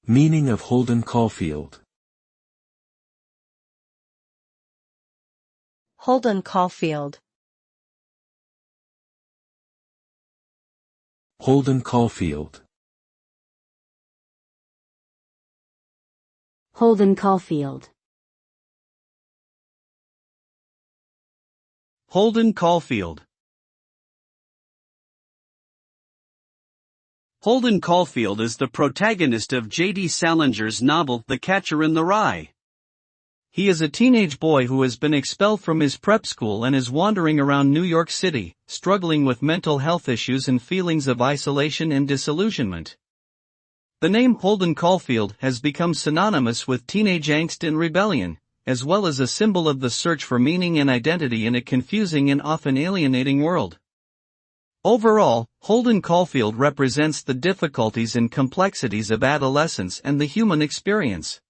Meaning of Holden Caulfield. Holden Caulfield. Holden Caulfield. Holden Caulfield. Holden Caulfield. Holden Caulfield is the protagonist of J.D. Salinger's novel The Catcher in the Rye. He is a teenage boy who has been expelled from his prep school and is wandering around New York City, struggling with mental health issues and feelings of isolation and disillusionment. The name Holden Caulfield has become synonymous with teenage angst and rebellion, as well as a symbol of the search for meaning and identity in a confusing and often alienating world. Overall, Holden Caulfield represents the difficulties and complexities of adolescence and the human experience.